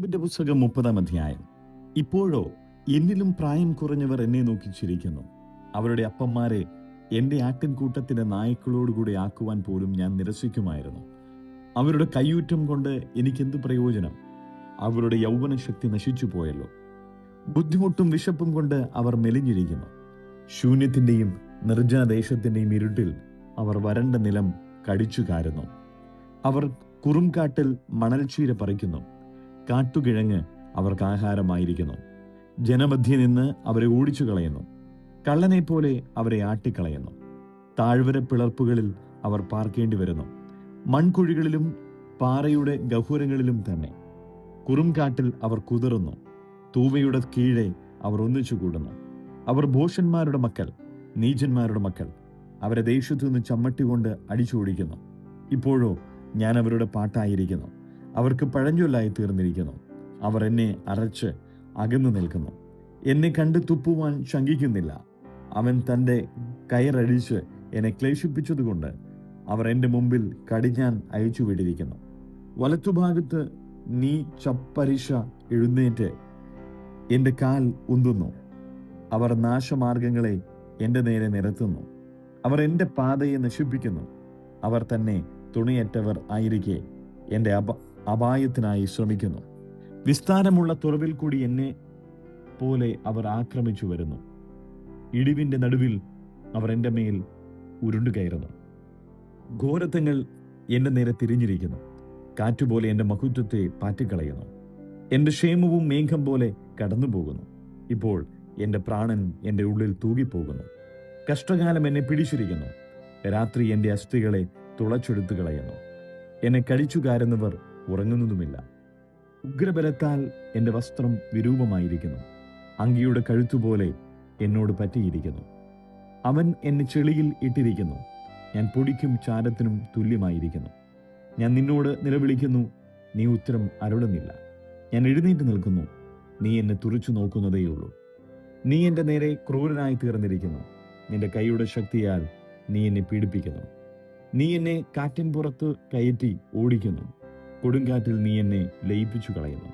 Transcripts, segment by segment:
യോബിന്റെ പുസ്തകം 30-ാം അധ്യായം. ഇപ്പോഴോ എന്നിലും പ്രായം കുറഞ്ഞവർ എന്നെ നോക്കി ചിരിക്കുന്നു. അവരുടെ അപ്പന്മാരെ എന്റെ ആട്ടിൻകൂട്ടത്തിന്റെ നായ്ക്കളോടുകൂടി ആക്കുവാൻ പോലും ഞാൻ നിരസിക്കുമായിരുന്നു. അവരുടെ കയ്യൂറ്റം കൊണ്ട് എനിക്കെന്ത് പ്രയോജനം? അവരുടെ യൗവനശക്തി നശിച്ചു പോയല്ലോ. ബുദ്ധിമുട്ടും വിശപ്പും കൊണ്ട് അവർ മെലിഞ്ഞിരിക്കുന്നു. ശൂന്യത്തിന്റെയും നിർജ്ജനദേശത്തിന്റെയും ഇരുട്ടിൽ അവർ വരണ്ട നിലം കടിച്ചു കാരുന്നു. അവർ കുറുംകാട്ടിൽ മണൽച്ചീര പറിക്കുന്നു. കാട്ടുകിഴങ്ങ് അവർക്ക് ആഹാരമായിരിക്കുന്നു. ജനമധ്യേ നിന്ന് അവരെ ഓടിച്ചു കളയുന്നു. കള്ളനെ പോലെ അവരെ ആട്ടിക്കളയുന്നു. താഴ്വര പിളർപ്പുകളിൽ അവർ പാർക്കേണ്ടി വരുന്നു. മൺകുഴികളിലും പാറയുടെ ഗഹ്വരങ്ങളിലും തന്നെ. കുറുംകാട്ടിൽ അവർ കുതറുന്നു. തൂവയുടെ കീഴെ അവർ ഒന്നിച്ചു കൂടുന്നു. അവർ ഭോഷന്മാരുടെ മക്കൾ, നീചന്മാരുടെ മക്കൾ. അവരെ ദേശത്തു നിന്ന് ചമ്മട്ടി കൊണ്ട് അടിച്ചോടിക്കുന്നു. ഇപ്പോഴോ ഞാൻ അവരുടെ പാട്ടായിരിക്കുന്നു. അവർക്ക് പഴഞ്ചൊല്ലായി തീർന്നിരിക്കുന്നു. അവർ എന്നെ അറച്ച് അകന്നു നിൽക്കുന്നു. എന്നെ കണ്ട് തുപ്പുവാൻ ശങ്കിക്കുന്നില്ല. അവൻ തൻ്റെ കയറഴിച്ച് എന്നെ ക്ലേശിപ്പിച്ചതുകൊണ്ട് അവർ എൻ്റെ മുമ്പിൽ കടിഞ്ഞാൻ അയച്ചു വിട്ടിരിക്കുന്നു. വലത്തുഭാഗത്ത് നീ ചപ്പരിശ എഴുന്നേറ്റ് എൻ്റെ കാൽ ഉന്തുന്നു. അവർ നാശമാർഗങ്ങളെ എൻ്റെ നേരെ നിരത്തുന്നു. അവർ എൻ്റെ പാതയെ നശിപ്പിക്കുന്നു. അവർ തന്നെ തുണിയറ്റവർ ആയിരിക്കെ എൻ്റെ അപായത്തിനായി ശ്രമിക്കുന്നു. വിസ്താരമുള്ള തുറവിൽ കൂടി എന്നെ പോലെ അവർ ആക്രമിച്ചു വരുന്നു. ഇടിവിൻ്റെ നടുവിൽ അവർ എൻ്റെ മേൽ ഉരുണ്ടുകയറുന്നു. ഘോരത്വങ്ങൾ എൻ്റെ നേരെ തിരിഞ്ഞിരിക്കുന്നു. കാറ്റുപോലെ എൻ്റെ മഹത്വത്തെ പാറ്റിക്കളയുന്നു. എൻ്റെ ക്ഷേമവും മേഘം പോലെ കടന്നുപോകുന്നു. ഇപ്പോൾ എൻ്റെ പ്രാണൻ എൻ്റെ ഉള്ളിൽ തൂകിപ്പോകുന്നു. കഷ്ടകാലം എന്നെ പിടിച്ചിരിക്കുന്നു. രാത്രി എൻ്റെ അസ്ഥികളെ തുളച്ചെടുത്തു കളയുന്നു. എന്നെ കടിച്ചു കാരുന്നവർ ഉറങ്ങുന്നതുമില്ല. ഉഗ്രബലത്താൽ എൻ്റെ വസ്ത്രം വിരൂപമായിരിക്കുന്നു. അങ്കിയുടെ കഴുത്തുപോലെ എന്നോട് പറ്റിയിരിക്കുന്നു. അവൻ എന്നെ ചെളിയിൽ ഇട്ടിരിക്കുന്നു. ഞാൻ പൊടിക്കും ചാരത്തിനും തുല്യമായിരിക്കുന്നു. ഞാൻ നിന്നോട് നിലവിളിക്കുന്നു, നീ ഉത്തരം അരുളുന്നില്ല. ഞാൻ എഴുന്നേറ്റ് നിൽക്കുന്നു, നീ എന്നെ തുറിച്ചു നോക്കുന്നതേയുള്ളൂ. നീ എൻ്റെ നേരെ ക്രൂരനായി തീർന്നിരിക്കുന്നു. നിന്റെ കൈയുടെ ശക്തിയാൽ നീ എന്നെ പീഡിപ്പിക്കുന്നു. നീ എന്നെ കാറ്റിൻ പുറത്ത് കയറ്റി ഓടിക്കുന്നു. കൊടുങ്കാറ്റിൽ നീ എന്നെ ലയിപ്പിച്ചു കളയുന്നു.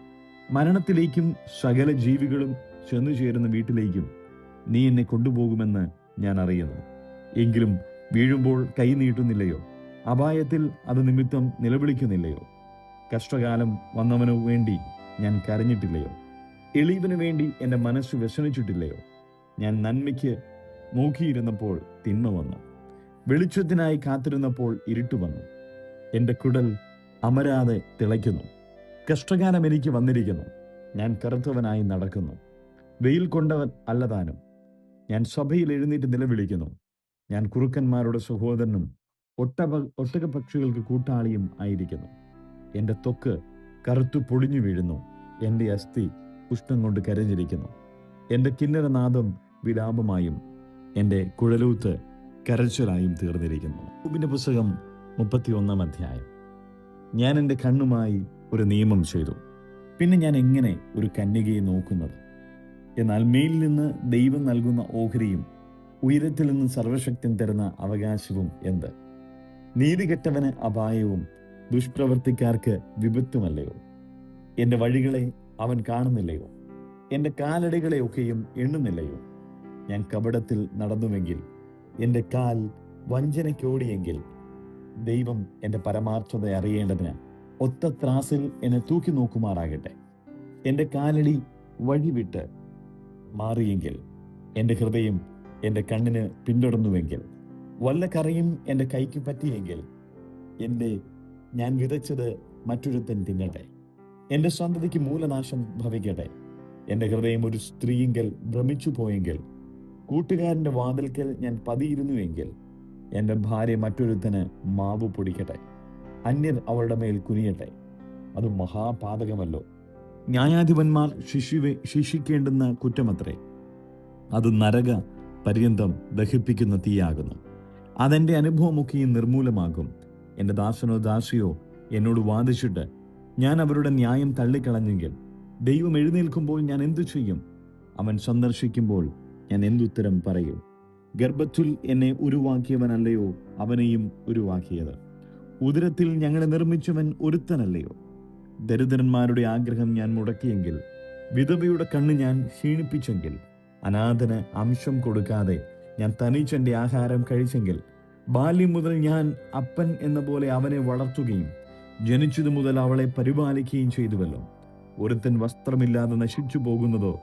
മരണത്തിലേക്കും സകല ജീവികളും ചെന്നു ചേരുന്ന വീട്ടിലേക്കും നീ എന്നെ കൊണ്ടുപോകുമെന്ന് ഞാൻ അറിയുന്നു. എങ്കിലും വീഴുമ്പോൾ കൈ നീട്ടുന്നില്ലയോ? അപായത്തിൽ അത് നിമിത്തം നിലവിളിക്കുന്നില്ലയോ? കഷ്ടകാലം വന്നവനു വേണ്ടി ഞാൻ കരഞ്ഞിട്ടില്ലയോ? എളിയവന് വേണ്ടി എൻ്റെ മനസ്സ് വ്യസനിച്ചിട്ടില്ലയോ? ഞാൻ നന്മയ്ക്ക് നോക്കിയിരുന്നപ്പോൾ തിന്മ വന്നു. വെളിച്ചത്തിനായി കാത്തിരുന്നപ്പോൾ ഇരുട്ട് വന്നു. എൻ്റെ കുടൽ അമരാതെ തിളയ്ക്കുന്നു. കഷ്ടകാലം എനിക്ക് വന്നിരിക്കുന്നു. ഞാൻ കറുത്തവനായി നടക്കുന്നു. വെയിൽ കൊണ്ടവൻ അല്ലതാനും. ഞാൻ സഭയിൽ എഴുന്നേറ്റ് നിലവിളിക്കുന്നു. ഞാൻ കുറുക്കന്മാരുടെ സഹോദരനും ഒട്ടകപക്ഷികൾക്ക് കൂട്ടാളിയും ആയിരിക്കുന്നു. എൻ്റെ ത്വക്ക് കറുത്തു പൊളിഞ്ഞു വീഴുന്നു. എൻ്റെ അസ്ഥി കുഷ്ഠം കൊണ്ട് കരഞ്ഞിരിക്കുന്നു. എൻ്റെ കിന്നരനാദം വിലാപമായും എൻ്റെ കുഴലൂത്ത് കരച്ചിലായും തീർന്നിരിക്കുന്നു. യോബിന്റെ പുസ്തകം 31-ാം അധ്യായം. ഞാൻ എൻ്റെ കണ്ണുമായി ഒരു നിയമം ചെയ്തു. പിന്നെ ഞാൻ എങ്ങനെ ഒരു കന്യകയെ നോക്കുന്നത്? എന്നാൽ മേലിൽ നിന്ന് ദൈവം നൽകുന്ന ഓഹരിയും ഉയരത്തിൽ നിന്ന് സർവശക്തൻ തരുന്ന അവകാശവും എന്ത്? നീതികെട്ടവന് അപായവും ദുഷ്പ്രവർത്തിക്കാർക്ക് വിപത്തുമല്ലയോ? എൻ്റെ വഴികളെ അവൻ കാണുന്നില്ലയോ? എൻ്റെ കാലടികളെയൊക്കെയും എണ്ണുന്നില്ലയോ? ഞാൻ കപടത്തിൽ നടന്നുവെങ്കിൽ, എൻ്റെ കാൽ വഞ്ചനയ്ക്കോടിയെങ്കിൽ, ദൈവം എൻ്റെ പരമാർത്ഥത അറിയേണ്ടതിന് ഒത്ത ത്രാസിൽ എന്നെ തൂക്കി നോക്കുമാറാകട്ടെ. എൻ്റെ കാലടി വഴിവിട്ട് മാറിയെങ്കിൽ, എൻ്റെ ഹൃദയം എൻ്റെ കണ്ണിന് പിന്തുടർന്നുവെങ്കിൽ, വല്ല കറയും എൻ്റെ കൈക്ക് പറ്റിയെങ്കിൽ, ഞാൻ വിതച്ചത് മറ്റൊരുത്തൻ തിന്നട്ടെ. എൻ്റെ സന്തതിക്ക് മൂലനാശം ഭവിക്കട്ടെ. എൻ്റെ ഹൃദയം ഒരു സ്ത്രീയെങ്കിൽ ഭ്രമിച്ചു പോയെങ്കിൽ, കൂട്ടുകാരൻ്റെ വാതിൽക്കൽ ഞാൻ പതിയിരുന്നുവെങ്കിൽ, എൻ്റെ ഭാര്യ മറ്റൊരുത്തന് മാവ് പൊടിക്കട്ടെ. അന്യർ അവളുടെ മേൽ കുനിയട്ടെ. അത് മഹാപാതകമല്ലോ. ന്യായാധിപന്മാർ ശിക്ഷിക്കേണ്ടുന്ന കുറ്റമത്രേ. അത് നരക പര്യന്തം ദഹിപ്പിക്കുന്ന തീയാകുന്നു. അതെൻ്റെ അനുഭവമൊക്കെയും നിർമൂലമാകും. എൻ്റെ ദാസനോ ദാസിയോ എന്നോട് വാദിച്ചിട്ട് ഞാൻ അവരുടെ ന്യായം തള്ളിക്കളഞ്ഞെങ്കിൽ, ദൈവം എഴുന്നേൽക്കുമ്പോൾ ഞാൻ എന്തു ചെയ്യും? അവൻ സന്ദർശിക്കുമ്പോൾ ഞാൻ എന്തുത്തരം പറയും? ഗർഭത്തിൽ എന്നെ ഉരുവാക്കിയവനല്ലയോ അവനെയും ഉരുവാക്കിയത്? ഉദരത്തിൽ ഞങ്ങളെ നിർമ്മിച്ചവൻ ഒരുത്തനല്ലയോ? ദരിദ്രന്മാരുടെ ആഗ്രഹം ഞാൻ മുടക്കിയെങ്കിൽ, വിധവയുടെ കണ്ണ് ഞാൻ ക്ഷീണിപ്പിച്ചെങ്കിൽ, അനാഥന് അംശം കൊടുക്കാതെ ഞാൻ തനിച്ചെൻ്റെ ആഹാരം കഴിച്ചെങ്കിൽ, ബാല്യം മുതൽ ഞാൻ അപ്പൻ എന്ന പോലെ അവനെ വളർത്തുകയും ജനിച്ചതു മുതൽ അവളെ പരിപാലിക്കുകയും ചെയ്തുവല്ലോ. ഒരുത്തൻ വസ്ത്രമില്ലാതെ നശിച്ചു പോകുന്നതോ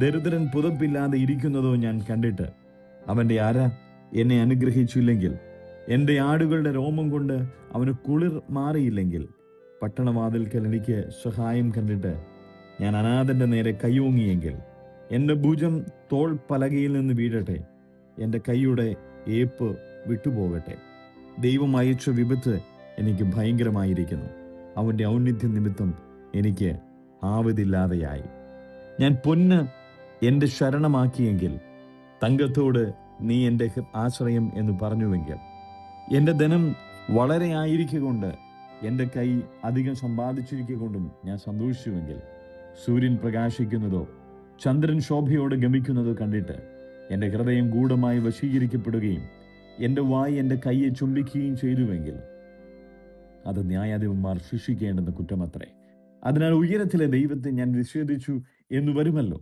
ദരിദ്രൻ പുതപ്പില്ലാതെ ഇരിക്കുന്നതോ ഞാൻ കണ്ടിട്ട് അവൻ്റെ അര എന്നെ അനുഗ്രഹിച്ചില്ലെങ്കിൽ, എൻ്റെ ആടുകളുടെ രോമം കൊണ്ട് അവന് കുളിർ മാറിയില്ലെങ്കിൽ, പട്ടണവാതിൽക്കൽ എനിക്ക് സഹായം കണ്ടിട്ട് ഞാൻ അനാഥൻ്റെ നേരെ കൈയോങ്ങിയെങ്കിൽ, എൻ്റെ ഭുജം തോൾ പലകയിൽ നിന്ന് വീഴട്ടെ, എൻ്റെ കൈയുടെ ഏപ്പ് വിട്ടുപോകട്ടെ. ദൈവം അയച്ച വിപത്ത് എനിക്ക് ഭയങ്കരമായിരിക്കുന്നു. അവൻ്റെ ഔന്നിത്യ നിമിത്തം എനിക്ക് ആവതില്ലാതെയായി. ഞാൻ പൊന്ന് എൻ്റെ ശരണമാക്കിയെങ്കിൽ, തങ്കത്തോട് നീ എൻ്റെ ആശ്രയം എന്ന് പറഞ്ഞുവെങ്കിൽ, എൻ്റെ ധനം വളരെ ആയിരിക്കൊണ്ട് എൻ്റെ കൈ അധികം സമ്പാദിച്ചിരിക്കൊണ്ടും ഞാൻ സന്തോഷിച്ചുവെങ്കിൽ, സൂര്യൻ പ്രകാശിക്കുന്നതോ ചന്ദ്രൻ ശോഭയോടെ ഗമിക്കുന്നതോ കണ്ടിട്ട് എൻ്റെ ഹൃദയം ഗൂഢമായി വശീകരിക്കപ്പെടുകയും എൻ്റെ വായ് എൻ്റെ കൈയെ ചുംബിക്കുകയും ചെയ്തുവെങ്കിൽ, അത് ന്യായാധിപന്മാർ ശിക്ഷിക്കേണ്ടുന്ന കുറ്റമത്രേ. അതിനാൽ ഉയരത്തിലെ ദൈവത്തെ ഞാൻ നിഷേധിച്ചു എന്ന് വരുമല്ലോ.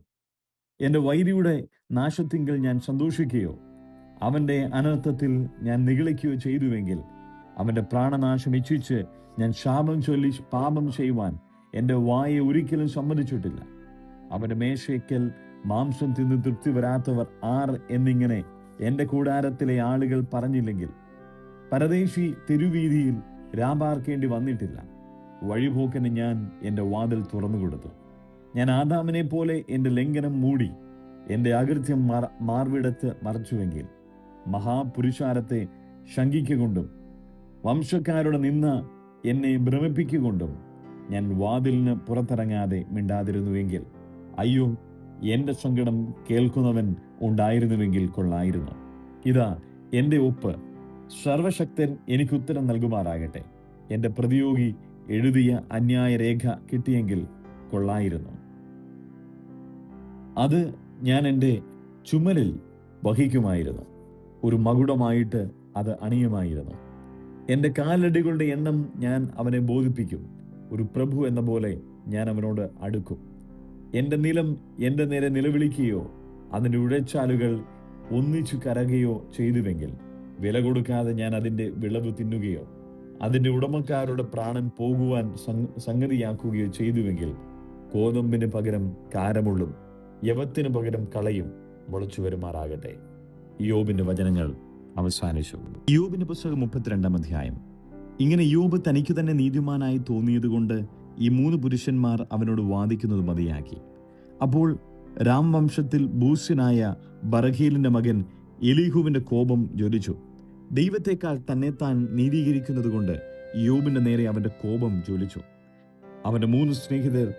എൻ്റെ വൈരിയുടെ നാശത്തിങ്കൽ ഞാൻ സന്തോഷിക്കുകയോ അവൻ്റെ അനർത്ഥത്തിൽ ഞാൻ നിഗളിക്കുകയോ ചെയ്തുവെങ്കിൽ, അവൻ്റെ പ്രാണനാശം ഇച്ഛിച്ച് ഞാൻ ശാപം ചൊല്ലി പാപം ചെയ്യുവാൻ എൻ്റെ വായെ ഒരിക്കലും സമ്മതിച്ചിട്ടില്ല. അവൻ്റെ മേശയ്ക്കൽ മാംസം തിന്ന് തൃപ്തി വരാത്തവർ ആർ എന്നിങ്ങനെ എൻ്റെ കൂടാരത്തിലെ ആളുകൾ പറഞ്ഞില്ലെങ്കിൽ, പരദേശി തെരുവീതിയിൽ രാപാർക്കേണ്ടി വന്നിട്ടില്ല. വഴിപോക്കന് ഞാൻ എൻ്റെ വാതിൽ തുറന്നുകൊടുത്തു. ഞാൻ ആദാമിനെ പോലെ എൻ്റെ ലംഘനം മൂടി എൻ്റെ അകൃത്യം മാർവിടത്ത് മറച്ചുവെങ്കിൽ, മഹാപുരുഷാരത്തെ ശങ്കിക്കൊണ്ടും വംശക്കാരുടെ നിന്ന എന്നെ ഭ്രമിപ്പിക്കൊണ്ടും ഞാൻ വാതിലിന് പുറത്തിറങ്ങാതെ മിണ്ടാതിരുന്നുവെങ്കിൽ, അയ്യോ, എൻ്റെ സങ്കടം കേൾക്കുന്നവൻ ഉണ്ടായിരുന്നുവെങ്കിൽ കൊള്ളായിരുന്നു. ഇതാ എൻ്റെ ഒപ്പ്, സർവശക്തൻ എനിക്ക് ഉത്തരം നൽകുമാറാകട്ടെ. എൻ്റെ പ്രതിയോഗി എഴുതിയ അന്യായ രേഖ കിട്ടിയെങ്കിൽ കൊള്ളായിരുന്നു. അത് ഞാൻ എൻ്റെ ചുമലിൽ വഹിക്കുമായിരുന്നു, ഒരു മകുടമായിട്ട് അത് അണിയുമായിരുന്നു. എൻ്റെ കാലടികളുടെ എണ്ണം ഞാൻ അവനെ ബോധിപ്പിക്കും. ഒരു പ്രഭു എന്ന പോലെ ഞാൻ അവനോട് അടുക്കും. എൻ്റെ നിലം എൻ്റെ നേരെ നിലവിളിക്കുകയോ അതിൻ്റെ ഉഴച്ചാലുകൾ ഒന്നിച്ചു കരകുകയോ ചെയ്തുവെങ്കിൽ, വില കൊടുക്കാതെ ഞാൻ അതിൻ്റെ വിളവ് തിന്നുകയോ അതിൻ്റെ ഉടമക്കാരുടെ പ്രാണൻ പോകുവാൻ സംഗതിയാക്കുകയോ ചെയ്തുവെങ്കിൽ, കോതമ്പിന് പകരം കാരമുള്ളും യവത്തിന് പകരം കളയും മുളച്ചു വരുമാറാകട്ടെ. യോബിന്റെ വചനങ്ങൾ അവസാനിച്ചു. യോബിന്റെ പുസ്തകം 32-ാം അധ്യായം. ഇങ്ങനെ യോബ് തനിക്ക് തന്നെ നീതിമാനായി തോന്നിയതുകൊണ്ട് ഈ 3 പുരുഷന്മാർ അവനോട് വാദിക്കുന്നത് മതിയാക്കി. അപ്പോൾ രാം വംശത്തിൽ ബൂസ്യനായ ബറഖീലിന്റെ മകൻ എലീഹുവിന്റെ കോപം ജ്വലിച്ചു. ദൈവത്തെക്കാൾ തന്നെത്താൻ നീതീകരിക്കുന്നത് കൊണ്ട് യോബിന്റെ നേരെ അവന്റെ കോപം ജ്വലിച്ചു. അവന്റെ 3 സ്നേഹിതർ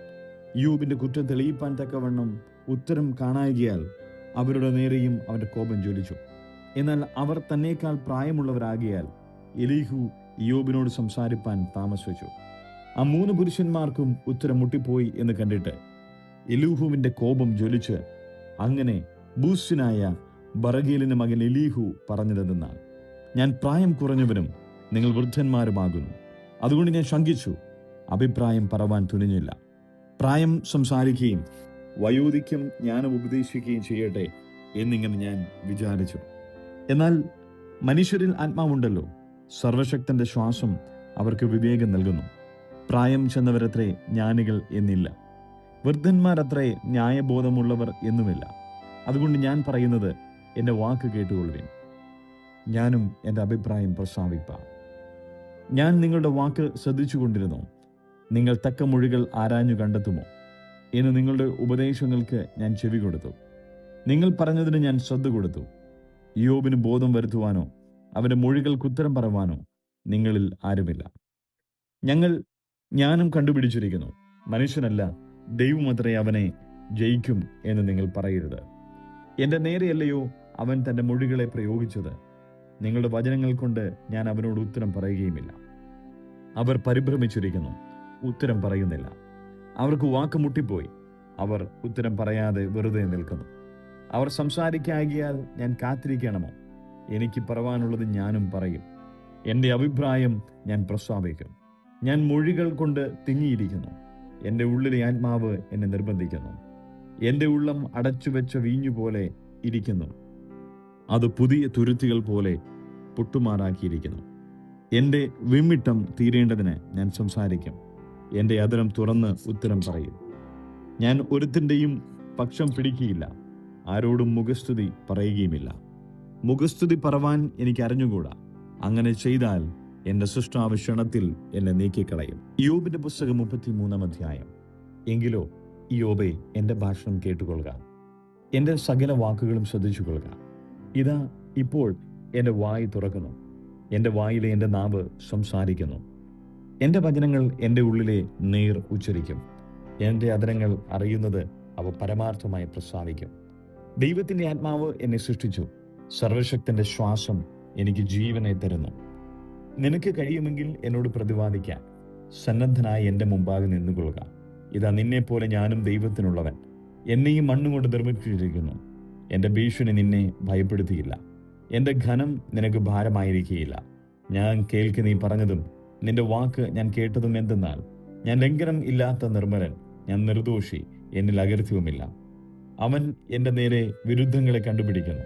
യോബിന്റെ കുറ്റം തെളിയിപ്പാൻ തക്കവണ്ണം ഉത്തരം കാണായികയാൽ അവരുടെ നേരെയും അവന്റെ കോപം ജ്വലിച്ചു. എന്നാൽ അവർ തന്നേക്കാൾ പ്രായമുള്ളവരാകിയാൽ എലീഹു യോബിനോട് സംസാരിപ്പാൻ താമസിച്ചു. ആ 3 പുരുഷന്മാർക്കും ഉത്തരം മുട്ടിപ്പോയി എന്ന് കണ്ടിട്ട് എലീഹുവിന്റെ കോപം ജ്വലിച്ച്, അങ്ങനെ ബൂസ്യനായ ബറഖീലിന്റെ മകൻ എലീഹു പറഞ്ഞതെന്നാൽ, ഞാൻ പ്രായം കുറഞ്ഞവനും നിങ്ങൾ വൃദ്ധന്മാരുമാകുന്നു. അതുകൊണ്ട് ഞാൻ ശങ്കിച്ചു, അഭിപ്രായം പറവാൻ തുനിഞ്ഞില്ല. പ്രായം സംസാരിക്കുകയും വയോധിക്യം ജ്ഞാനം ഉപദേശിക്കുകയും ചെയ്യട്ടെ എന്നിങ്ങനെ ഞാൻ വിചാരിച്ചു. എന്നാൽ മനുഷ്യരിൽ ആത്മാവുണ്ടല്ലോ, സർവശക്തന്റെ ശ്വാസം അവർക്ക് വിവേകം നൽകുന്നു. പ്രായം ചെന്നവരത്രേ ജ്ഞാനികൾ എന്നില്ല, വൃദ്ധന്മാരത്രേ ന്യായബോധമുള്ളവർ എന്നുമില്ല. അതുകൊണ്ട് ഞാൻ പറയുന്നത് എൻ്റെ വാക്ക് കേട്ടുകൊള്ളുവിൻ, ഞാനും എൻ്റെ അഭിപ്രായം പ്രസ്താവിപ്പാം. ഞാൻ നിങ്ങളുടെ വാക്ക് ശ്രദ്ധിച്ചുകൊണ്ടിരുന്നു. നിങ്ങൾ തക്ക മൊഴികൾ ആരാഞ്ഞു കണ്ടെത്തുമോ എന്ന് നിങ്ങളുടെ ഉപദേശങ്ങൾക്ക് ഞാൻ ചെവി കൊടുത്തു. നിങ്ങൾ പറഞ്ഞതിന് ഞാൻ ശ്രദ്ധ കൊടുത്തു. യോബിന് ബോധം വരുത്തുവാനോ അവൻ്റെ മൊഴികൾക്ക് ഉത്തരം പറയുവാനോ നിങ്ങളിൽ ആരുമില്ല. ഞങ്ങൾ ജ്ഞാനം കണ്ടുപിടിച്ചിരിക്കുന്നു, മനുഷ്യനല്ല ദൈവമത്രേ അവനെ ജയിക്കും എന്ന് നിങ്ങൾ പറയരുത്. എൻ്റെ നേരെയല്ലയോ അവൻ തൻ്റെ മൊഴികളെ പ്രയോഗിച്ചത്? നിങ്ങളുടെ വചനങ്ങൾ കൊണ്ട് ഞാൻ അവനോട് ഉത്തരം പറയുകയുമില്ല. അവർ പരിഭ്രമിച്ചിരിക്കുന്നു, ഉത്തരം പറയുന്നില്ല. അവർക്ക് വാക്ക് മുട്ടിപ്പോയി, അവർ ഉത്തരം പറയാതെ വെറുതെ നിൽക്കുന്നു. അവർ സംസാരിക്കാകിയാൽ ഞാൻ കാത്തിരിക്കണമോ? എനിക്ക് പറവാനുള്ളത് ഞാനും പറയും, എൻ്റെ അഭിപ്രായം ഞാൻ പ്രസ്താവിക്കും. ഞാൻ മൊഴികൾ കൊണ്ട് തിങ്ങിയിരിക്കുന്നു. എൻ്റെ ഉള്ളിലെ ആത്മാവ് എന്നെ നിർബന്ധിക്കുന്നു. എൻ്റെ ഉള്ളം അടച്ചുവെച്ച വീഞ്ഞുപോലെ ഇരിക്കുന്നു. അത് പുതിയ തുരുത്തികൾ പോലെ പൊട്ടുമാറാക്കിയിരിക്കുന്നു. എൻ്റെ വിമ്മിട്ടം തീരേണ്ടതിന് ഞാൻ സംസാരിക്കും. എൻ്റെ അധരം തുറന്ന് ഉത്തരം പറയും. ഞാൻ ഒരുത്തിൻ്റെയും പക്ഷം പിടിക്കുകയില്ല, ആരോടും മുഖസ്തുതി പറയുകയുമില്ല. മുഖസ്തുതി പറവാൻ എനിക്ക് അറിഞ്ഞുകൂടാ. അങ്ങനെ ചെയ്താൽ എൻ്റെ സൃഷ്ടാവ് ക്ഷണത്തിൽ എന്നെ നീക്കിക്കളയും. യോബിന്റെ പുസ്തകം 33 അധ്യായം. എങ്കിലോ യോബേ, എൻ്റെ ഭാഷണം കേട്ടുകൊള്ളുക, എൻ്റെ സകല വാക്കുകളും ശ്രദ്ധിച്ചു കൊള്ളുക. ഇതാ ഇപ്പോൾ എൻ്റെ വായ് തുറക്കുന്നു, എൻ്റെ വായിലെ എൻ്റെ നാവ് സംസാരിക്കുന്നു. എൻ്റെ വചനങ്ങൾ എൻ്റെ ഉള്ളിലെ നേർ ഉച്ചരിക്കും. എൻ്റെ അധരങ്ങൾ അറിയുന്നത് അവ പരമാർത്ഥമായി പ്രസ്താവിക്കും. ദൈവത്തിൻ്റെ ആത്മാവ് എന്നെ സൃഷ്ടിച്ചു. സർവശക്തന്റെ ശ്വാസം എനിക്ക് ജീവനെ തരുന്നു. നിനക്ക് കഴിയുമെങ്കിൽ എന്നോട് പ്രതിവാദിക്കാൻ സന്നദ്ധനായി എൻ്റെ മുമ്പാകെ നിന്നുകൊള്ളുക. ഇതാ നിന്നെപ്പോലെ ഞാനും ദൈവത്തിനുള്ളവൻ. എന്നെയും മണ്ണുകൊണ്ട് നിർമ്മിച്ചിരിക്കുന്നു. എൻ്റെ ഭീഷണി നിന്നെ ഭയപ്പെടുത്തിയില്ല, എൻ്റെ ഘനം നിനക്ക് ഭാരമായിരിക്കുകയില്ല. ഞാൻ കേൾക്കി നീ പറഞ്ഞതും നിന്റെ വാക്ക് ഞാൻ കേട്ടതും എന്തെന്നാൽ, ഞാൻ ലംഘനം ഇല്ലാത്ത നിർമ്മലൻ, ഞാൻ നിർദോഷി, എന്നിൽ അകൃത്യവുമില്ല. അവൻ എൻ്റെ നേരെ വിരുദ്ധങ്ങളെ കണ്ടുപിടിക്കുന്നു,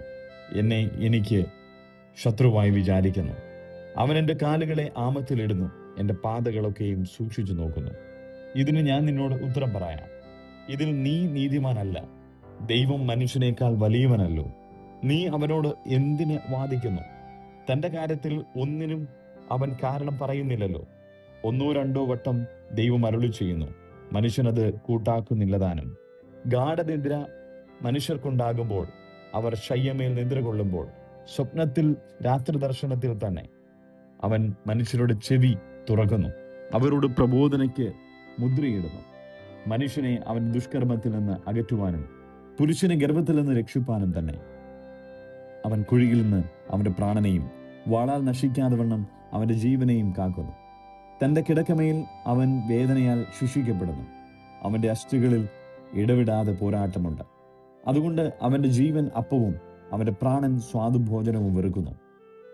എന്നെ എനിക്ക് ശത്രുവായി വിചാരിക്കുന്നു. അവൻ എൻ്റെ കാലുകളെ ആമത്തിലിടുന്നു, എൻ്റെ പാതകളൊക്കെയും സൂക്ഷിച്ചു നോക്കുന്നു. ഇതിന് ഞാൻ നിന്നോട് ഉത്തരം പറയാം. ഇതിൽ നീ നീതിമാനല്ല, ദൈവം മനുഷ്യനേക്കാൾ വലിയവനല്ലോ. നീ അവനോട് എന്തിന് വാദിക്കുന്നു? തൻ്റെ കാര്യത്തിൽ ഒന്നിനും അവൻ കാരണം പറയുന്നില്ലല്ലോ. 1-2 വട്ടം ദൈവം അരുളി ചെയ്യുന്നു, മനുഷ്യനത് കൂട്ടാക്കുന്നില്ലതാനും. ഗാഢനിദ്ര മനുഷ്യർക്കുണ്ടാകുമ്പോൾ, അവർ ശയ്യമേൽ നിദ്ര കൊള്ളുമ്പോൾ, സ്വപ്നത്തിൽ രാത്രി ദർശനത്തിൽ തന്നെ അവൻ മനുഷ്യരുടെ ചെവി തുറക്കുന്നു, അവരോട് പ്രബോധനയ്ക്ക് മുദ്രയിടുന്നു. മനുഷ്യനെ അവൻ ദുഷ്കർമ്മത്തിൽ നിന്ന് അകറ്റുവാനും പുരുഷനെ ഗർഭത്തിൽ നിന്ന് രക്ഷിപ്പാനും തന്നെ. അവൻ കുഴിയിൽ നിന്ന് അവന്റെ പ്രാണനെയും വാളാൽ നശിക്കാതെ വണ്ണം അവന്റെ ജീവനെയും കാക്കുന്നു. തന്റെ കിടക്കമേൽ അവൻ വേദനയാൽ ശുഷിക്കപ്പെടുന്നു. അവന്റെ അസ്ഥികളിൽ ഇടവിടാതെ പോരാട്ടമുണ്ട്. അതുകൊണ്ട് അവന്റെ ജീവൻ അപ്പവും അവന്റെ പ്രാണൻ സ്വാദുഭോജനവും വെറുക്കുന്നു.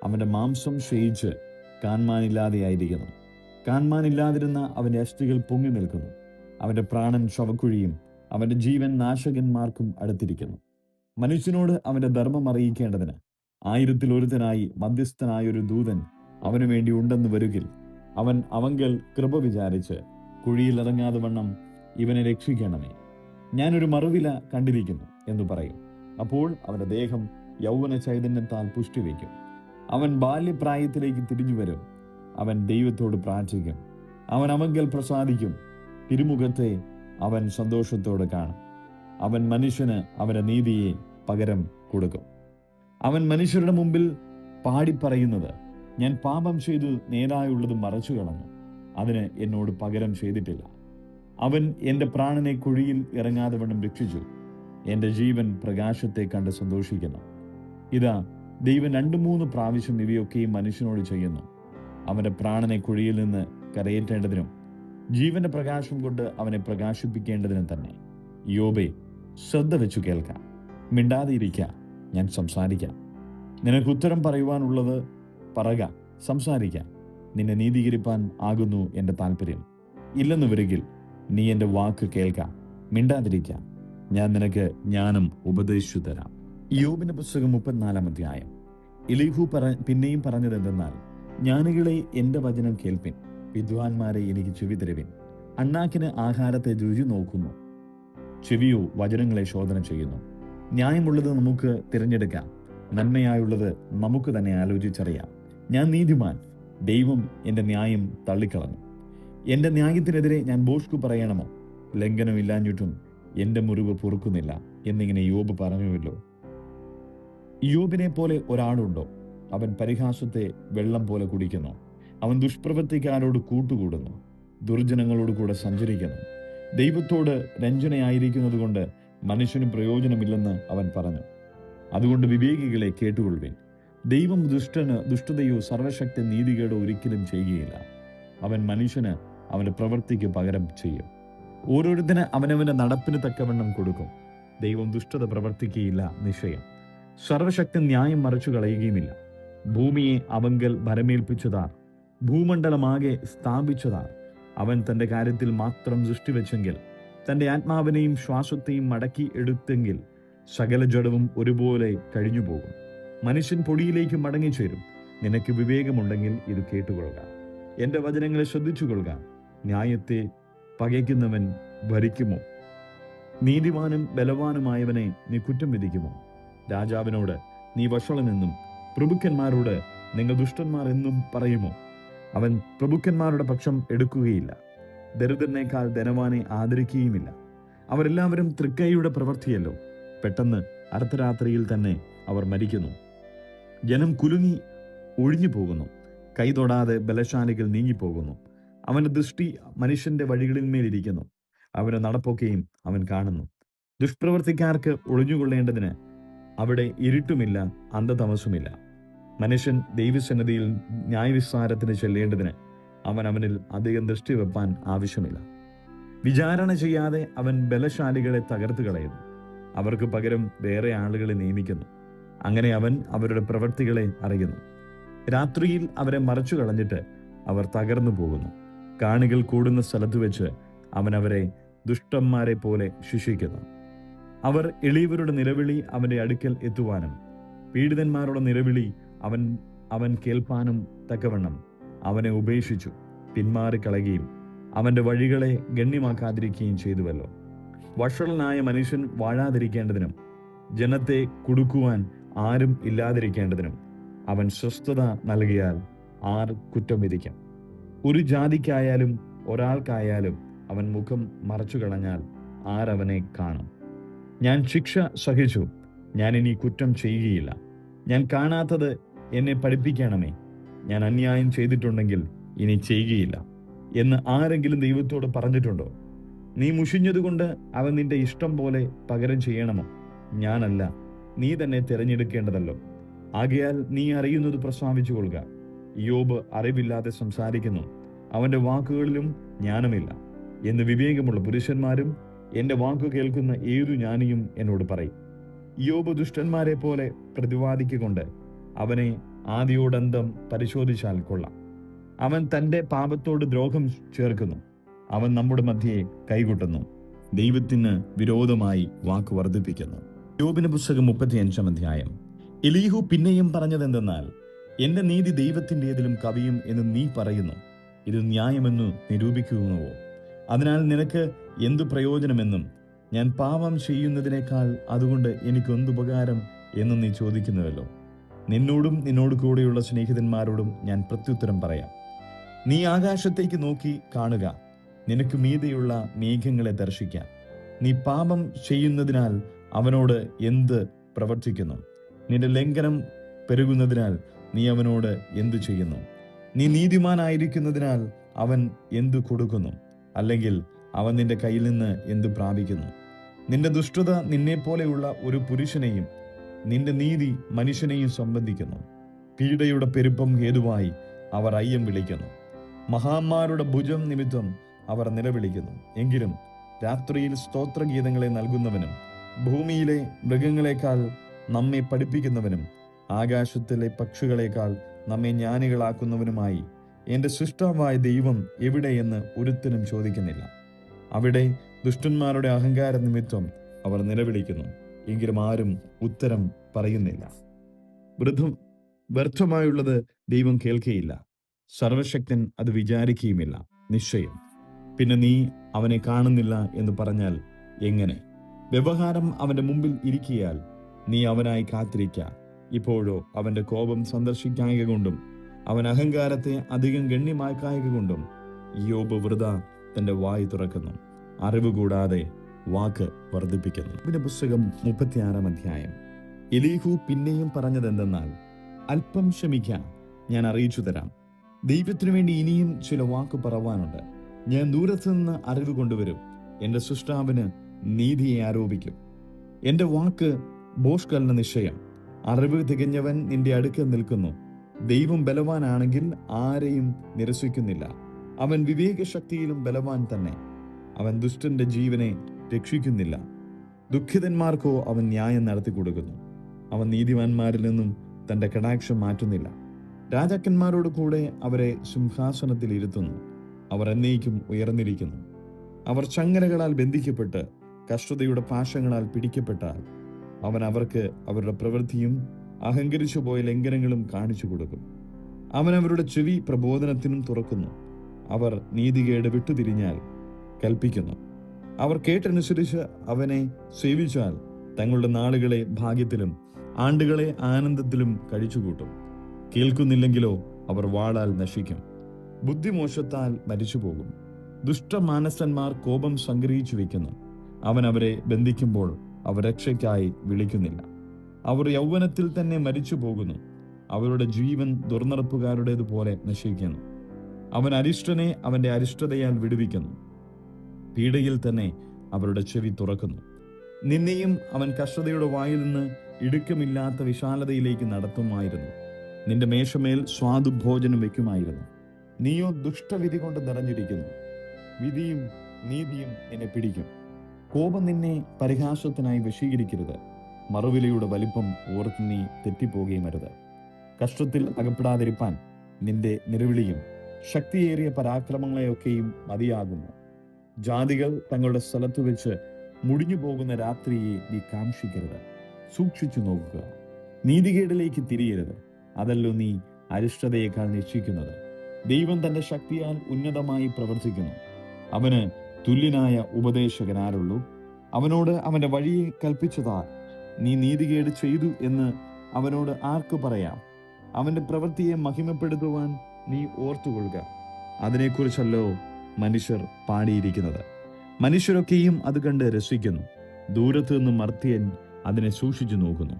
അവന്റെ മാംസം ക്ഷയിച്ച് കാൺമാനില്ലാതെയായിരിക്കുന്നു. കാൺമാനില്ലാതിരുന്ന അവന്റെ അസ്ഥികൾ പൊങ്ങി നിൽക്കുന്നു. അവന്റെ പ്രാണൻ ശവക്കുഴിയും അവന്റെ ജീവൻ നാശകന്മാർക്കും അടുത്തിരിക്കുന്നു. മനുഷ്യനോട് അവന്റെ ധർമ്മം അറിയിക്കേണ്ടതിന് 1000-ൽ ഒരുത്തനായി മധ്യസ്ഥനായൊരു ദൂതൻ അവനു വേണ്ടി ഉണ്ടെന്ന് വരുകിൽ, അവൻ അവങ്കൽ കൃപ വിചാരിച്ച് കുഴിയിൽ ഇറങ്ങാതെ വണ്ണം ഇവനെ രക്ഷിക്കണമേ. ഞാനൊരു മറുവില കണ്ടിരിക്കുന്നു എന്ന് പറയും. അപ്പോൾ അവന്റെ ദേഹം യൗവന ചൈതന്യത്താൽ പുഷ്ടിവെക്കും. അവൻ ബാല്യപ്രായത്തിലേക്ക് തിരിഞ്ഞു വരും. അവൻ ദൈവത്തോട് പ്രാർത്ഥിക്കും. അവൻ അവങ്കൽ പ്രസാദിക്കും. തിരുമുഖത്തെ അവൻ സന്തോഷത്തോടെ കാണും. അവൻ മനുഷ്യന് അവന്റെ നീതിയെ പകരം കൊടുക്കും. അവൻ മനുഷ്യരുടെ മുമ്പിൽ പാടിപ്പറയുന്നത്, ഞാൻ പാപം ചെയ്തു നേരായുള്ളത് മറച്ചു കളഞ്ഞു, അതിന് എന്നോട് പകരം ചെയ്തിട്ടില്ല. അവൻ എൻ്റെ പ്രാണനെ കുഴിയിൽ ഇറങ്ങാതെ വണ്ണം രക്ഷിച്ചു. എൻ്റെ ജീവൻ പ്രകാശത്തെ കണ്ട് സന്തോഷിക്കുന്നു. ഇതാ ദൈവം 2-3 പ്രാവശ്യം ഇവയൊക്കെയും മനുഷ്യനോട് ചെയ്യുന്നു, അവന്റെ പ്രാണനെ കുഴിയിൽ നിന്ന് കരയേറ്റേണ്ടതിനും ജീവന്റെ പ്രകാശം കൊണ്ട് അവനെ പ്രകാശിപ്പിക്കേണ്ടതിനും തന്നെ. യോബേ, ശ്രദ്ധ വെച്ചു കേൾക്കാം, മിണ്ടാതെ ഇരിക്ക, ഞാൻ സംസാരിക്കാം. നിനക്ക് ഉത്തരം പറയുവാനുള്ളത് പറക, സംസാരിക്കാം. നിന്നെ നീതീകരിപ്പാൻ ആകുന്നു എൻ്റെ താല്പര്യം. ഇല്ലെന്ന് വരികിൽ നീ എൻ്റെ വാക്ക് കേൾക്കാം, മിണ്ടാതിരിക്കാം, ഞാൻ നിനക്ക് ജ്ഞാനം ഉപദേശിച്ചു തരാം. യോബിന്റെ പുസ്തകം 34 അധ്യായം. എലീഹു പിന്നെയും പറഞ്ഞത് എന്തെന്നാൽ, ജ്ഞാനികളെ എൻ്റെ വചനം കേൾപ്പിൻ, വിദ്വാൻമാരെ എനിക്ക് ചെവി തരുവിൻ. അണ്ണാക്കിന് ആഹാരത്തെ രുചി നോക്കുന്നു, ചെവിയോ വചനങ്ങളെ ശോധന ചെയ്യുന്നു. ന്യായമുള്ളത് നമുക്ക് തിരഞ്ഞെടുക്കാം, നന്മയായുള്ളത് നമുക്ക് തന്നെ ആലോചിച്ചറിയാം. ഞാൻ നീതിമാൻ, ദൈവം എൻ്റെ ന്യായം തള്ളിക്കളഞ്ഞു. എൻ്റെ ന്യായത്തിനെതിരെ ഞാൻ ബോഷ്കു പറയണമോ? ലംഘനമില്ലാഞ്ഞിട്ടും എൻ്റെ മുറിവ് പൊറുക്കുന്നില്ല എന്നിങ്ങനെ യോബ് പറഞ്ഞുവല്ലോ. യോബിനെ പോലെ ഒരാളുണ്ടോ? അവൻ പരിഹാസത്തെ വെള്ളം പോലെ കുടിക്കുന്നു. അവൻ ദുഷ്പ്രവൃത്തിക്കാരോട് കൂട്ടുകൂടുന്നു, ദുർജനങ്ങളോട് കൂടെ സഞ്ചരിക്കുന്നു. ദൈവത്തോട് രഞ്ജനയായിരിക്കുന്നത് കൊണ്ട് മനുഷ്യന് പ്രയോജനമില്ലെന്ന് അവൻ പറഞ്ഞു. അതുകൊണ്ട് വിവേകികളെ കേട്ടുകൊള്ളുവിൻ. ദൈവം ദുഷ്ടതയോ സർവശക്തി നീതികേടോ ഒരിക്കലും ചെയ്യുകയില്ല. അവൻ മനുഷ്യന് അവന്റെ പ്രവൃത്തിക്ക് പകരം ചെയ്യും. ഓരോരുത്തന് അവനവന്റെ നടപ്പിന് തക്കവണ്ണം കൊടുക്കും. ദൈവം ദുഷ്ടത പ്രവർത്തിക്കുകയില്ല നിശ്ചയം. സർവശക്തൻ ന്യായം മറിച്ചു കളയുകയുമില്ല. ഭൂമിയെ അവങ്കൽ ഭരമേൽപ്പിച്ചതാർ? ഭൂമണ്ഡലമാകെ സ്ഥാപിച്ചതാർ. അവൻ തൻ്റെ കാര്യത്തിൽ മാത്രം സൃഷ്ടിവെച്ചെങ്കിൽ, തൻ്റെ ആത്മാവിനെയും ശ്വാസത്തെയും മടക്കി എടുത്തെങ്കിൽ, സകല ജഡവും ഒരുപോലെ കഴിഞ്ഞുപോകും. മനുഷ്യൻ പൊടിയിലേക്ക് മടങ്ങിച്ചേരും. നിനക്ക് വിവേകമുണ്ടെങ്കിൽ ഇത് കേട്ടുകൊള്ളുക. എൻ്റെ വചനങ്ങളെ ശ്രദ്ധിച്ചുകൊള്ളുക. ന്യായത്തെ പകയ്ക്കുന്നവൻ ഭരിക്കുമോ? നീതിമാനും ബലവാനുമായവനെ നീ കുറ്റം വിധിക്കുമോ? രാജാവിനോട് നീ വഷളനെന്നും പ്രഭുക്കന്മാരോട് നിങ്ങൾ ദുഷ്ടന്മാർ എന്നും പറയുമോ? അവൻ പ്രഭുക്കന്മാരുടെ പക്ഷം എടുക്കുകയില്ല, ദരിദ്രനേക്കാൾ ധനവാനെ ആദരിക്കുകയുമില്ല. അവരെല്ലാവരും തൃക്കൈയുടെ പ്രവൃത്തിയല്ലോ. പെട്ടെന്ന് അർദ്ധരാത്രിയിൽ തന്നെ അവർ മരിക്കുന്നു. ജനം കുലുങ്ങി ഒഴിഞ്ഞു പോകുന്നു. കൈ തൊടാതെ ബലശാലികൾ നീങ്ങിപ്പോകുന്നു. അവന്റെ ദൃഷ്ടി മനുഷ്യന്റെ വഴികളിന്മേലിരിക്കുന്നു. അവന്റെ നടപ്പൊക്കെയും അവൻ കാണുന്നു. ദുഷ്പ്രവർത്തിക്കാർക്ക് ഒളിഞ്ഞുകൊള്ളേണ്ടതിന് അവിടെ ഇരുട്ടുമില്ല, അന്ധതമസുമില്ല. മനുഷ്യൻ ദൈവസന്നിധിയിൽ ന്യായവിസ്താരത്തിന് ചെല്ലേണ്ടതിന് അവനിൽ അധികം ദൃഷ്ടി വെപ്പാൻ ആവശ്യമില്ല. വിചാരണ ചെയ്യാതെ അവൻ ബലശാലികളെ തകർത്ത് കളയുന്നു. അവർക്ക് പകരം വേറെ ആളുകളെ നിയമിക്കുന്നു. അങ്ങനെ അവൻ അവരുടെ പ്രവൃത്തികളെ അറിയുന്നു. രാത്രിയിൽ അവരെ മറച്ചു കളഞ്ഞിട്ട് അവർ തകർന്നു പോകുന്നു. കാണികൾ കൂടുന്ന സ്ഥലത്ത് വെച്ച് അവൻ അവരെ ദുഷ്ടന്മാരെ പോലെ ശിക്ഷിക്കുന്നു. അവർ എളിയവരുടെ നിലവിളി അവന്റെ അടുക്കൽ എത്തുവാനും പീഡിതന്മാരുടെ നിലവിളി അവൻ കേൾപ്പാനും തക്കവണ്ണം അവനെ ഉപേക്ഷിച്ചു പിന്മാറിക്കളയുകയും അവന്റെ വഴികളെ ഗണ്യമാക്കാതിരിക്കുകയും ചെയ്തുവല്ലോ. വഷളനായ മനുഷ്യൻ വാഴാതിരിക്കേണ്ടതിനും ജനത്തെ കുടുക്കുവാൻ ആരും ഇല്ലാതിരിക്കേണ്ടതിനും അവൻ സ്വസ്ഥത നൽകിയാൽ ആർ കുറ്റം വിധിക്കാം? ഒരു ജാതിക്കായാലും ഒരാൾക്കായാലും അവൻ മുഖം മറച്ചു കളഞ്ഞാൽ ആരവനെ കാണും? ഞാൻ ശിക്ഷ സഹിച്ചു, ഞാൻ ഇനി കുറ്റം ചെയ്യുകയില്ല. ഞാൻ കാണാത്തത് എന്നെ പഠിപ്പിക്കണമേ. ഞാൻ അന്യായം ചെയ്തിട്ടുണ്ടെങ്കിൽ ഇനി ചെയ്യുകയില്ല എന്ന് ആരെങ്കിലും ദൈവത്തോട് പറഞ്ഞിട്ടുണ്ടോ? നീ മുഷിഞ്ഞതുകൊണ്ട് അവൻ നിന്റെ ഇഷ്ടം പോലെ പകരം ചെയ്യണമോ? ഞാനല്ല, നീ തന്നെ തിരഞ്ഞെടുക്കേണ്ടതല്ലോ. ആകയാൽ നീ അറിയുന്നത് പ്രസ്താവിച്ചു കൊള്ളുക. യോബ് അറിവില്ലാതെ സംസാരിക്കുന്നു, അവന്റെ വാക്കുകളിലും ജ്ഞാനമില്ല എന്ന് വിവേകമുള്ള പുരുഷന്മാരും എന്റെ വാക്കു കേൾക്കുന്ന ഏതു ജ്ഞാനിയും എന്നോട് പറയും. യോബ് ദുഷ്ടന്മാരെ പോലെ പ്രതിവാദിക്കൊണ്ട് അവനെ ആദിയോടന്തം പരിശോധിച്ചാൽ കൊള്ളാം. അവൻ തന്റെ പാപത്തോട് ദ്രോഹം ചേർക്കുന്നു. അവൻ നമ്മുടെ മധ്യയെ കൈകൊട്ടുന്നു, ദൈവത്തിന് വിരോധമായി വാക്ക് വർദ്ധിപ്പിക്കുന്നു. യോബിന്റെ പുസ്തകം 35-ാം അധ്യായം. എലീഹു പിന്നെയും പറഞ്ഞതെന്തെന്നാൽ, എന്റെ നീതി ദൈവത്തിൻ്റെതിലും കവിയും എന്ന് നീ പറയുന്നു. ഇത് ന്യായമെന്നു നിരൂപിക്കുന്നുവോ? അതിനാൽ നിനക്ക് എന്തു പ്രയോജനമെന്നും ഞാൻ പാപം ചെയ്യുന്നതിനേക്കാൾ അതുകൊണ്ട് എനിക്കെന്തുപകാരം എന്നും നീ ചോദിക്കുന്നുവല്ലോ. നിന്നോടും നിന്നോട് കൂടെയുള്ള സ്നേഹിതന്മാരോടും ഞാൻ പ്രത്യുത്തരം പറയാം. നീ ആകാശത്തേക്ക് നോക്കി കാണുക, നിനക്ക് മീതെയുള്ള മേഘങ്ങളെ ദർശിക്കാം. നീ പാപം ചെയ്യുന്നതിനാൽ അവനോട് എന്ത് പ്രവർത്തിക്കുന്നു? നിന്റെ ലംഘനം പെരുകുന്നതിനാൽ നീ അവനോട് എന്തു ചെയ്യുന്നു? നീ നീതിമാനായിരിക്കുന്നതിനാൽ അവൻ എന്തു കൊടുക്കുന്നു? അല്ലെങ്കിൽ അവൻ നിന്റെ കയ്യിൽ നിന്ന് എന്തു പ്രാപിക്കുന്നു? നിന്റെ ദുഷ്ടത നിന്നെപ്പോലെയുള്ള ഒരു പുരുഷനെയും നിന്റെ നീതി മനുഷ്യനെയും സംബന്ധിക്കുന്നു. പീഡയുടെ പെരുപ്പം ഹേതുവായി അവർ അയ്യം വിളിക്കുന്നു. മഹാന്മാരുടെ ഭുജം നിമിത്തം അവർ നിലവിളിക്കുന്നു. എങ്കിലും രാത്രിയിൽ സ്തോത്രഗീതങ്ങളെ നൽകുന്നവനും ഭൂമിയിലെ മൃഗങ്ങളെക്കാൾ നമ്മെ പഠിപ്പിക്കുന്നവനും ആകാശത്തിലെ പക്ഷികളെക്കാൾ നമ്മെ ജ്ഞാനികളാക്കുന്നവനുമായി എൻ്റെ സൃഷ്ടാവായ ദൈവം എവിടെയെന്ന് ഒരുത്തനും ചോദിക്കുന്നില്ല. അവിടെ ദുഷ്ടന്മാരുടെ അഹങ്കാര നിമിത്തം അവർ നിലവിളിക്കുന്നു, എങ്കിലും ആരും ഉത്തരം പറയുന്നില്ല. വ്യർത്ഥമായുള്ളത് ദൈവം കേൾക്കുകയില്ല, സർവശക്തൻ അത് വിചാരിക്കുകയുമില്ല. നിശ്ചയം പിന്നെ നീ അവനെ കാണുന്നില്ല എന്ന് പറഞ്ഞാൽ എങ്ങനെ? വ്യവഹാരം അവന്റെ മുമ്പിൽ ഇരിക്കിയാൽ നീ അവനായി കാത്തിരിക്ക. ഇപ്പോഴോ അവന്റെ കോപം സന്ദർശിക്കായക കൊണ്ടും അവൻ അഹങ്കാരത്തെ അധികം ഗണ്യമാക്കായക കൊണ്ടും യോബ് വൃഥ തന്റെ വായ് തുറക്കുന്നു, അറിവ് കൂടാതെ വാക്ക് വർദ്ധിപ്പിക്കുന്നു. ഇതിന്റെ പുസ്തകം 36-ാം അധ്യായം. എലീഹു പിന്നെയും പറഞ്ഞതെന്തെന്നാൽ, അല്പം ക്ഷമിക്കാം, ഞാൻ അറിയിച്ചു തരാം. ദൈവത്തിനു വേണ്ടി ഇനിയും ചില വാക്ക് പറവാനുണ്ട്. ഞാൻ ദൂരത്തു നിന്ന് അറിവ് കൊണ്ടുവരും, എന്റെ സൃഷ്ടാവിന് നീതിയെ ആരോപിക്കും. എന്റെ വാക്ക് ബോഷ്കലിന് നിശ്ചയം. അറിവ് തികഞ്ഞവൻ നിന്റെ അടുക്കൽ നിൽക്കുന്നു. ദൈവം ബലവാനാണെങ്കിൽ ആരെയും നിരസിക്കുന്നില്ല. അവൻ വിവേകശക്തിയിലും ബലവാൻ തന്നെ. അവൻ ദുഷ്ടന്റെ ജീവനെ രക്ഷിക്കുന്നില്ല, ദുഃഖിതന്മാർക്കോ അവൻ ന്യായം നടത്തി കൊടുക്കുന്നു. അവൻ നീതിമാന്മാരിൽ നിന്നും തന്റെ കടാക്ഷം മാറ്റുന്നില്ല. രാജാക്കന്മാരോട് കൂടെ അവരെ സിംഹാസനത്തിൽ ഇരുത്തുന്നു. അവർ എന്നേക്കും ഉയർന്നിരിക്കുന്നു. അവർ ചങ്ങലകളാൽ ബന്ധിക്കപ്പെട്ട് കഷ്ടതയുടെ പാശങ്ങളാൽ പിടിക്കപ്പെട്ടാൽ അവൻ അവർക്ക് അവരുടെ പ്രവൃത്തിയും അഹങ്കരിച്ചു പോയ ലംഘനങ്ങളും കാണിച്ചു കൊടുക്കും. അവൻ അവരുടെ ചെവി പ്രബോധനത്തിനും തുറക്കുന്നു. അവർ നീതികേട് വിട്ടുതിരിഞ്ഞാൽ കൽപ്പിക്കുന്നു. അവർ കേട്ടനുസരിച്ച് അവനെ സേവിച്ചാൽ തങ്ങളുടെ നാളുകളെ ഭാഗ്യത്തിലും ആണ്ടുകളെ ആനന്ദത്തിലും കഴിച്ചുകൂട്ടും. കേൾക്കുന്നില്ലെങ്കിലോ അവർ വാളാൽ നശിക്കും, ബുദ്ധിമോശത്താൽ മരിച്ചുപോകും. ദുഷ്ടമാനസന്മാർ കോപം സംഗ്രഹിച്ചു വെക്കുന്നു. അവൻ അവരെ ബന്ധിക്കുമ്പോൾ അവർ രക്ഷയ്ക്കായി വിളിക്കുന്നില്ല. അവർ യൗവനത്തിൽ തന്നെ മരിച്ചു പോകുന്നു. അവരുടെ ജീവൻ ദുർനടപ്പുകാരുടേതുപോലെ നശിക്കുന്നു. അവൻ അരിഷ്ടനെ അവന്റെ അരിഷ്ടതയാൽ വിടുവിക്കുന്നു. പീഡയിൽ തന്നെ അവരുടെ ചെവി തുറക്കുന്നു. നിന്നെയും അവൻ കഷ്ടതയുടെ വായിൽ നിന്ന് ഇടുക്കമില്ലാത്ത വിശാലതയിലേക്ക് നടത്തുമായിരുന്നു. നിന്റെ മേശമേൽ സ്വാദുഭോജനം വയ്ക്കുമായിരുന്നു. നീയോ ദുഷ്ടവിധി കൊണ്ട് നിറഞ്ഞിരിക്കുന്നു. വിധിയും നീതിയും എന്നെ പിടിക്കും. കോപം നിന്നെ പരിഹാസത്തിനായി വശീകരിക്കരുത്. മറുവിലയുടെ വലിപ്പം ഓർത്ത് നീ തെറ്റിപ്പോകുകയും അരുത്. കഷ്ടത്തിൽ അകപ്പെടാതിരിപ്പാൻ നിന്റെ നിലവിളിയും ശക്തിയേറിയ പരാക്രമങ്ങളെയൊക്കെയും മതിയാകുന്നു. ജാതികൾ തങ്ങളുടെ സ്ഥലത്ത് വെച്ച് മുടിഞ്ഞു പോകുന്ന രാത്രിയെ നീ കാംക്ഷിക്കരുത്. സൂക്ഷിച്ചു നോക്കുക, നീതികേടിലേക്ക് തിരിയരുത്. അതല്ലോ നീ അരിഷ്ടതയേക്കാൾ നിശ്ചയിക്കുന്നത്. ദൈവം തന്റെ ശക്തിയാൽ ഉന്നതമായി പ്രവർത്തിക്കുന്നു. അവന് തുല്യനായ ഉപദേശകൻ ആരുള്ളൂ? അവനോട് അവന്റെ വഴിയെ കൽപ്പിച്ചതാൽ നീ നീതികേട് ചെയ്തു എന്ന് അവനോട് ആർക്ക് പറയാം? അവന്റെ പ്രവൃത്തിയെ മഹിമപ്പെടുത്തുവാൻ നീ ഓർത്തുകൊള്ളുക. അതിനെക്കുറിച്ചല്ലോ മനുഷ്യർ പാടിയിരിക്കുന്നത്. മനുഷ്യരൊക്കെയും അത് കണ്ട് രസിക്കുന്നു. ദൂരത്തു നിന്നും മർത്യൻ അതിനെ സൂക്ഷിച്ചു നോക്കുന്നു.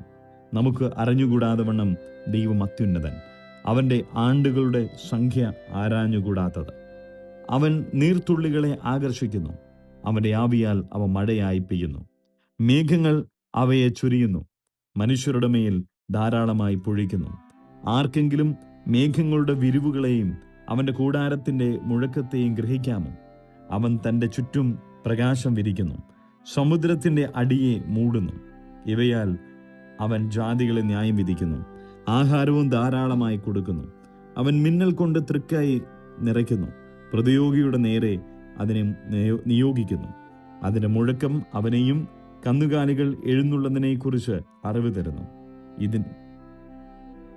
നമുക്ക് അറിഞ്ഞുകൂടാതെ വണ്ണം ദൈവം അത്യുന്നതൻ. അവന്റെ ആണ്ടുകളുടെ സംഖ്യ ആരാഞ്ഞുകൂടാത്തത്. അവൻ നീർത്തുള്ളികളെ ആകർഷിക്കുന്നു. അവന്റെ ആവിയാൽ അവ മഴയായി പെയ്യുന്നു. മേഘങ്ങൾ അവയെ ചൊരിയുന്നു. മനുഷ്യരുടെ മേൽ ധാരാളമായി പൊഴിക്കുന്നു. ആർക്കെങ്കിലും മേഘങ്ങളുടെ വിരിവുകളെയും അവന്റെ കൂടാരത്തിന്റെ മുഴക്കത്തെയും ഗ്രഹിക്കാമോ? അവൻ തന്റെ ചുറ്റും പ്രകാശം വിരിക്കുന്നു. സമുദ്രത്തിന്റെ അടിയെ മൂടുന്നു. ഇവയാൽ അവൻ ജാതികളെ ന്യായം വിധിക്കുന്നു. ആഹാരവും ധാരാളമായി കൊടുക്കുന്നു. അവൻ മിന്നൽ കൊണ്ട് തൃക്കായി നിറയ്ക്കുന്നു. പ്രതിയോഗിയുടെ നേരെ അതിനെ നിയോഗിക്കുന്നു. അതിന്റെ മുഴക്കം അവനെയും കന്നുകാലികൾ എഴുന്നള്ളുന്നതിനെക്കുറിച്ച് അറിവ് തരുന്നു.